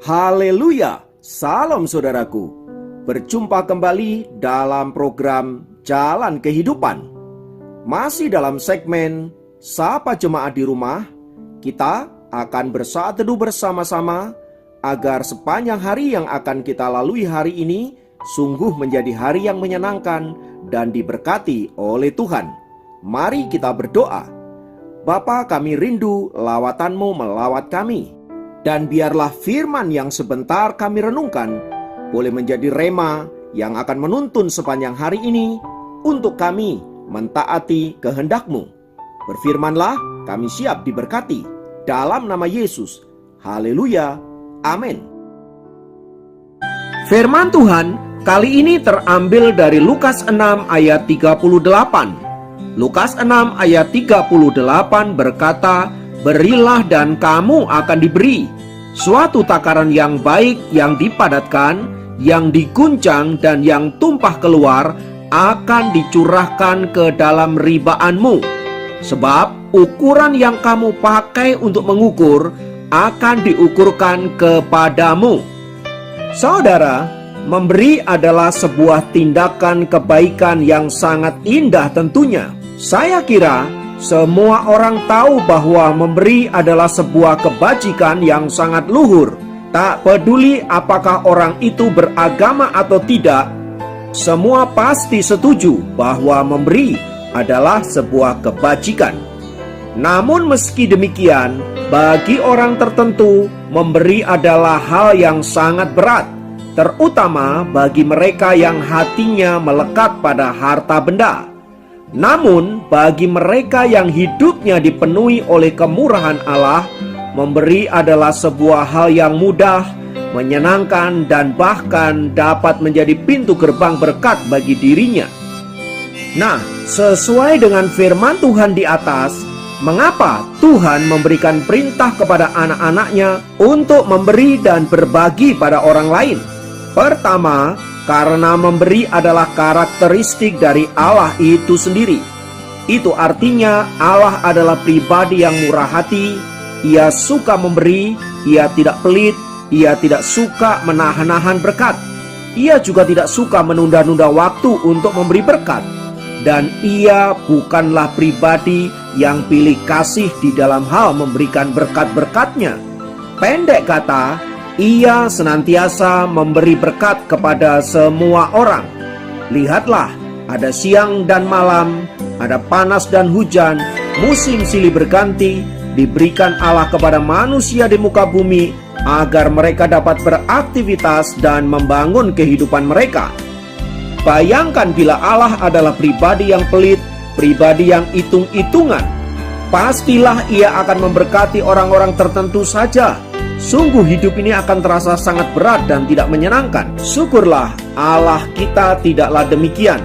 Haleluya, salam saudaraku. Berjumpa kembali dalam program Jalan Kehidupan. Masih dalam segmen Sapa Jemaat di Rumah, kita akan bersaat teduh bersama-sama agar sepanjang hari yang akan kita lalui hari ini sungguh menjadi hari yang menyenangkan dan diberkati oleh Tuhan. Mari kita berdoa. Bapa, kami rindu lawatan-Mu melawat kami. Dan biarlah firman yang sebentar kami renungkan boleh menjadi rema yang akan menuntun sepanjang hari ini untuk kami mentaati kehendak-Mu. Berfirmanlah, kami siap diberkati. Dalam nama Yesus. Haleluya. Amin. Firman Tuhan kali ini terambil dari Lukas 6 ayat 38. Lukas 6 ayat 38 berkata, "Berilah dan kamu akan diberi. Suatu takaran yang baik, yang dipadatkan, yang diguncang, dan yang tumpah keluar akan dicurahkan ke dalam ribaanmu. Sebab ukuran yang kamu pakai untuk mengukur akan diukurkan kepadamu." Saudara, memberi adalah sebuah tindakan kebaikan yang sangat indah tentunya. Saya kira semua orang tahu bahwa memberi adalah sebuah kebajikan yang sangat luhur. Tak peduli apakah orang itu beragama atau tidak, semua pasti setuju bahwa memberi adalah sebuah kebajikan. Namun meski demikian, bagi orang tertentu, memberi adalah hal yang sangat berat, terutama bagi mereka yang hatinya melekat pada harta benda. Namun, bagi mereka yang hidupnya dipenuhi oleh kemurahan Allah, memberi adalah sebuah hal yang mudah, menyenangkan, dan bahkan dapat menjadi pintu gerbang berkat bagi dirinya. Nah, sesuai dengan firman Tuhan di atas, mengapa Tuhan memberikan perintah kepada anak-anaknya untuk memberi dan berbagi pada orang lain? Pertama, karena memberi adalah karakteristik dari Allah itu sendiri. Itu artinya Allah adalah pribadi yang murah hati. Ia suka memberi, ia tidak pelit, ia tidak suka menahan-nahan berkat. Ia juga tidak suka menunda-nunda waktu untuk memberi berkat. Dan ia bukanlah pribadi yang pilih kasih di dalam hal memberikan berkat-berkatnya. Pendek kata, ia senantiasa memberi berkat kepada semua orang. Lihatlah, ada siang dan malam, ada panas dan hujan, musim silih berganti, diberikan Allah kepada manusia di muka bumi agar mereka dapat beraktivitas dan membangun kehidupan mereka. Bayangkan bila Allah adalah pribadi yang pelit, pribadi yang hitung-hitungan, pastilah ia akan memberkati orang-orang tertentu saja. Sungguh hidup ini akan terasa sangat berat dan tidak menyenangkan. Syukurlah Allah kita tidaklah demikian.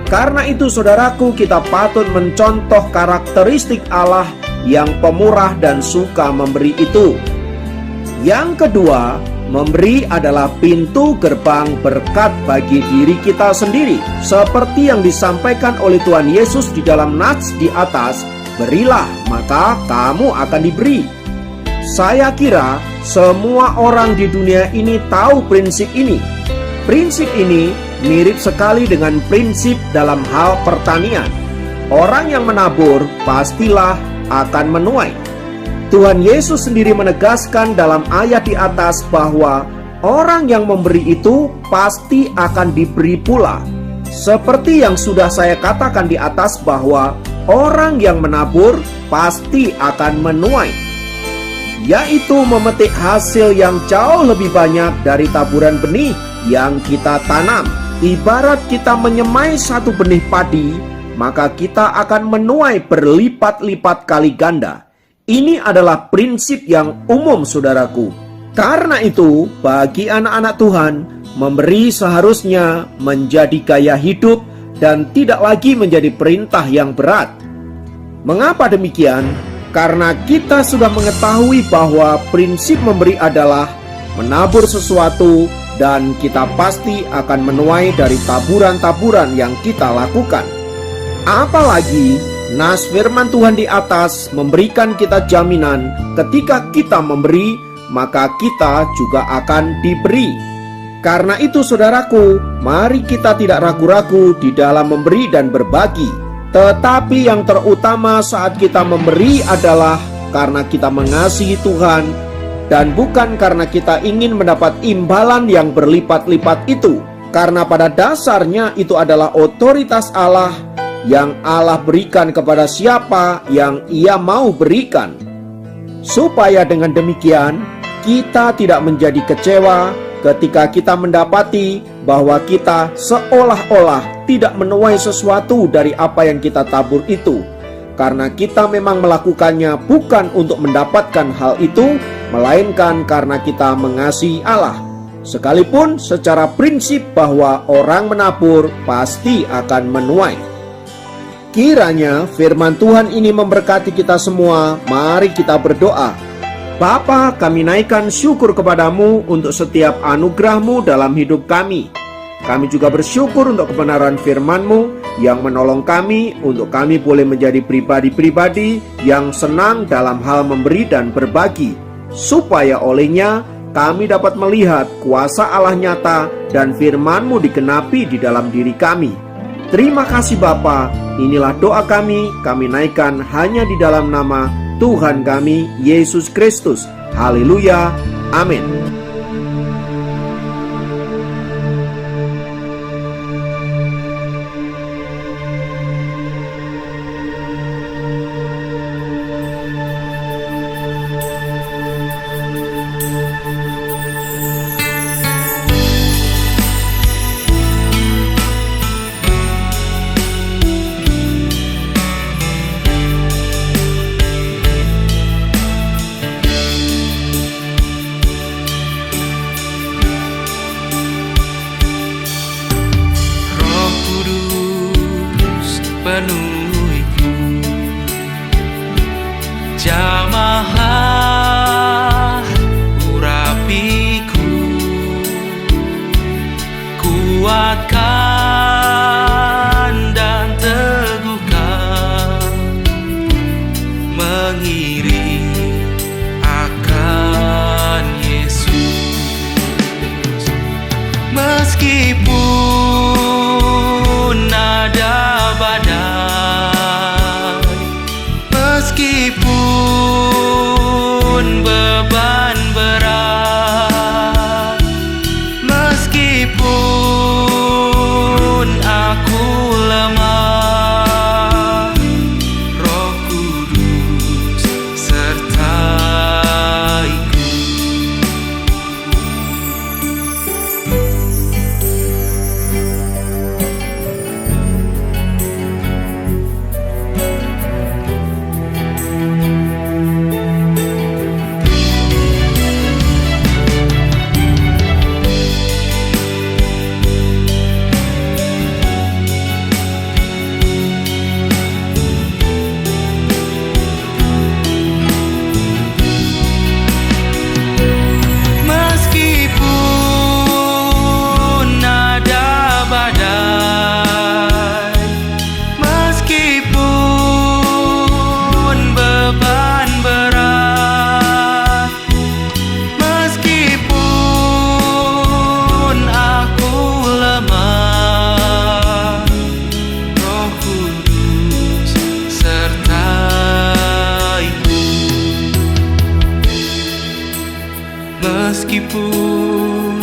Karena itu saudaraku, kita patut mencontoh karakteristik Allah yang pemurah dan suka memberi itu. Yang kedua, memberi adalah pintu gerbang berkat bagi diri kita sendiri. Seperti yang disampaikan oleh Tuhan Yesus di dalam nats di atas, "Berilah, maka kamu akan diberi." Saya kira semua orang di dunia ini tahu prinsip ini. Prinsip ini mirip sekali dengan prinsip dalam hal pertanian. Orang yang menabur pastilah akan menuai. Tuhan Yesus sendiri menegaskan dalam ayat di atas bahwa orang yang memberi itu pasti akan diberi pula. Seperti yang sudah saya katakan di atas bahwa orang yang menabur pasti akan menuai, yaitu memetik hasil yang jauh lebih banyak dari taburan benih yang kita tanam. Ibarat kita menyemai satu benih padi, maka kita akan menuai berlipat-lipat kali ganda. Ini adalah prinsip yang umum saudaraku. Karena itu, bagi anak-anak Tuhan, memberi seharusnya menjadi gaya hidup dan tidak lagi menjadi perintah yang berat. Mengapa demikian? Karena kita sudah mengetahui bahwa prinsip memberi adalah menabur sesuatu dan kita pasti akan menuai dari taburan-taburan yang kita lakukan. Apalagi nas firman Tuhan di atas memberikan kita jaminan ketika kita memberi, maka kita juga akan diberi. Karena itu saudaraku, mari kita tidak ragu-ragu di dalam memberi dan berbagi. Tetapi yang terutama saat kita memberi adalah karena kita mengasihi Tuhan, dan bukan karena kita ingin mendapat imbalan yang berlipat-lipat itu. Karena pada dasarnya itu adalah otoritas Allah yang Allah berikan kepada siapa yang Ia mau berikan. Supaya dengan demikian kita tidak menjadi kecewa ketika kita mendapati bahwa kita seolah-olah tidak menuai sesuatu dari apa yang kita tabur itu. Karena kita memang melakukannya bukan untuk mendapatkan hal itu, melainkan karena kita mengasihi Allah. Sekalipun secara prinsip bahwa orang menabur pasti akan menuai. Kiranya firman Tuhan ini memberkati kita semua. Mari kita berdoa. Bapa, kami naikkan syukur kepadamu untuk setiap anugerah-Mu dalam hidup kami. Kami juga bersyukur untuk kebenaran firman-Mu yang menolong kami untuk kami boleh menjadi pribadi-pribadi yang senang dalam hal memberi dan berbagi, supaya olehnya kami dapat melihat kuasa Allah nyata dan firman-Mu digenapi di dalam diri kami. Terima kasih Bapa. Inilah doa kami naikkan hanya di dalam nama Tuhan kami, Yesus Kristus. Haleluya. Amin. Penuhiku, jamahlah urapiku, kuatkan dan teguhkan, mengiring akan Yesus. Meskipun ada badai, meskipun beban berat, meskipun aku lemah, Roh Kudus sertaiku. Meskipun ada badai, meskipun beban berat, meskipun aku lemah, Roh Kudus sertaiku. Meskipun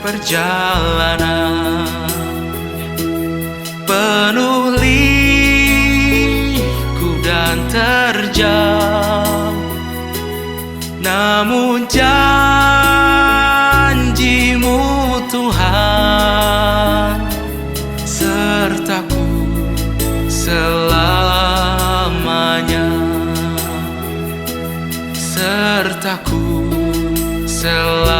perjalanan penuh liku dan terjal, namun janji-Mu Tuhan sertaku selamanya, sertaku selamanya.